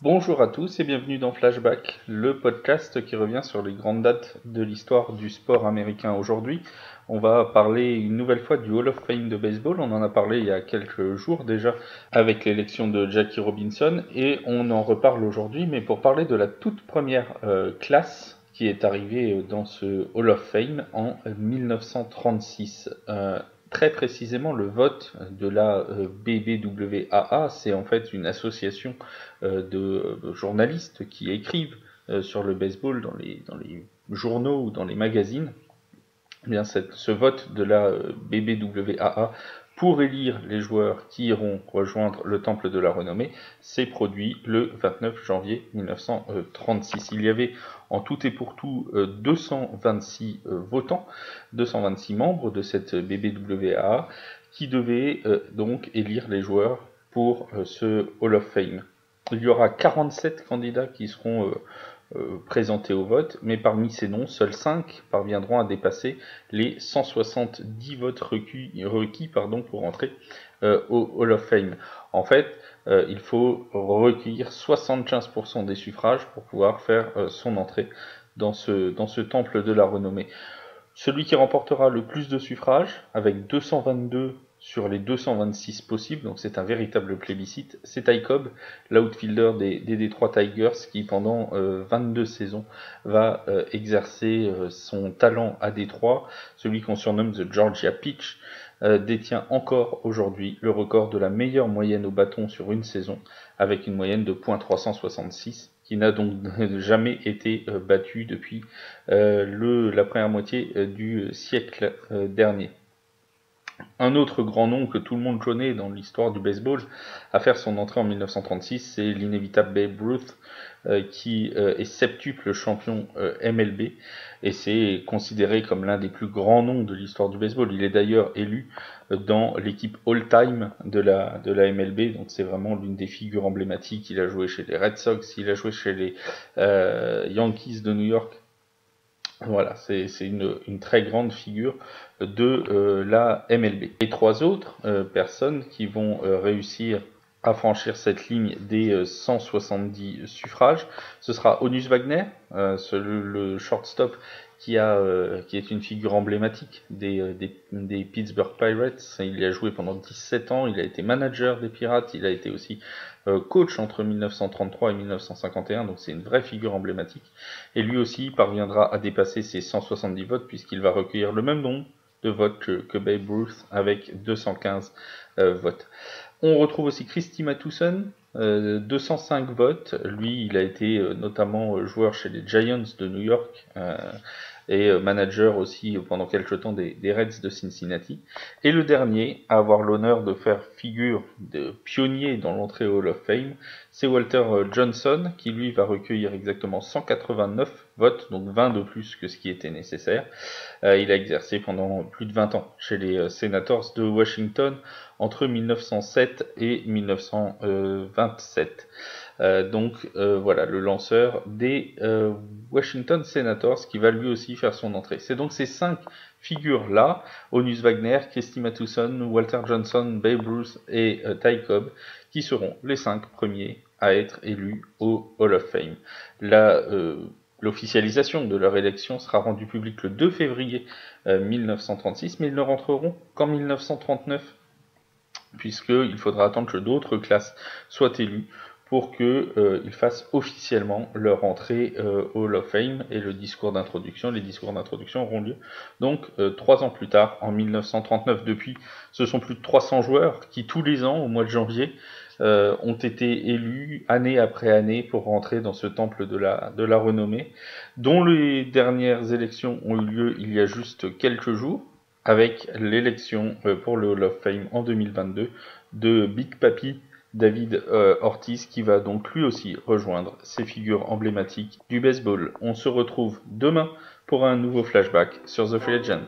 Bonjour à tous et bienvenue dans Flashback, le podcast qui revient sur les grandes dates de l'histoire du sport américain. Aujourd'hui, on va parler une nouvelle fois du Hall of Fame de baseball. On en a parlé il y a quelques jours déjà avec l'élection de Jackie Robinson et on en reparle aujourd'hui, mais pour parler de la toute première classe qui est arrivée dans ce Hall of Fame en 1936. Très précisément, le vote de la BBWAA, c'est en fait une association de journalistes qui écrivent sur le baseball dans les journaux ou dans les magazines. Eh bien, ce vote de la BBWAA pour élire les joueurs qui iront rejoindre le Temple de la Renommée s'est produit le 29 janvier 1936. Il y avait en tout et pour tout 226 votants, 226 membres de cette BBWAA qui devaient donc élire les joueurs pour ce Hall of Fame. Il y aura 47 candidats qui seront présentés au vote, mais parmi ces noms, seuls 5 parviendront à dépasser les 170 votes requis pour entrer au Hall of Fame. En fait, il faut recueillir 75% des suffrages pour pouvoir faire son entrée dans ce temple de la renommée. Celui qui remportera le plus de suffrages, avec 222 sur les 226 possibles, donc c'est un véritable plébiscite, c'est Ty Cobb, l'outfielder des Detroit Tigers, qui pendant 22 saisons va exercer son talent à Détroit. Celui qu'on surnomme The Georgia Peach détient encore aujourd'hui le record de la meilleure moyenne au bâton sur une saison, avec une moyenne de .366, qui n'a donc jamais été battu depuis la première moitié du siècle dernier. Un autre grand nom que tout le monde connaît dans l'histoire du baseball à faire son entrée en 1936, c'est l'inévitable Babe Ruth, qui est septuple champion MLB, et c'est considéré comme l'un des plus grands noms de l'histoire du baseball. Il est d'ailleurs élu dans l'équipe all-time de la MLB, donc c'est vraiment l'une des figures emblématiques. Il a joué chez les Red Sox, il a joué chez les Yankees de New York. Voilà, c'est une très grande figure de la MLB. Les trois autres personnes qui vont réussir à franchir cette ligne des 170 suffrages, ce sera Honus Wagner, le shortstop qui est une figure emblématique des Pittsburgh Pirates. Il y a joué pendant 17 ans, il a été manager des Pirates, il a été aussi coach entre 1933 et 1951, donc c'est une vraie figure emblématique. Et lui aussi parviendra à dépasser ses 170 votes puisqu'il va recueillir le même nombre de votes que Babe Ruth avec 215 votes. On retrouve aussi Christy Mathewson, 205 votes. Lui, il a été notamment joueur chez les Giants de New York et manager aussi pendant quelques temps des Reds de Cincinnati. Et le dernier à avoir l'honneur de faire figure de pionnier dans l'entrée au Hall of Fame, c'est Walter Johnson, qui lui va recueillir exactement 189 votes, donc 20 de plus que ce qui était nécessaire. Il a exercé pendant plus de 20 ans chez les Senators de Washington entre 1907 et 1927. Voilà, le lanceur des Washington Senators qui va lui aussi faire son entrée. C'est donc ces 5 figures-là, Honus Wagner, Christy Mathewson, Walter Johnson, Babe Ruth et Ty Cobb, qui seront les 5 premiers à être élus au Hall of Fame. L'officialisation de leur élection sera rendue publique le 2 février 1936, mais ils ne rentreront qu'en 1939, puisqu'il faudra attendre que d'autres classes soient élues pour qu'ils fassent officiellement leur entrée au Hall of Fame et les discours d'introduction auront lieu donc 3 ans plus tard, en 1939. Depuis, ce sont plus de 300 joueurs qui tous les ans, au mois de janvier, ont été élus année après année pour rentrer dans ce temple de la renommée, dont les dernières élections ont eu lieu il y a juste quelques jours, avec l'élection pour le Hall of Fame en 2022 de Big Papi David Ortiz, qui va donc lui aussi rejoindre ces figures emblématiques du baseball. On se retrouve demain pour un nouveau flashback sur The Free Agent.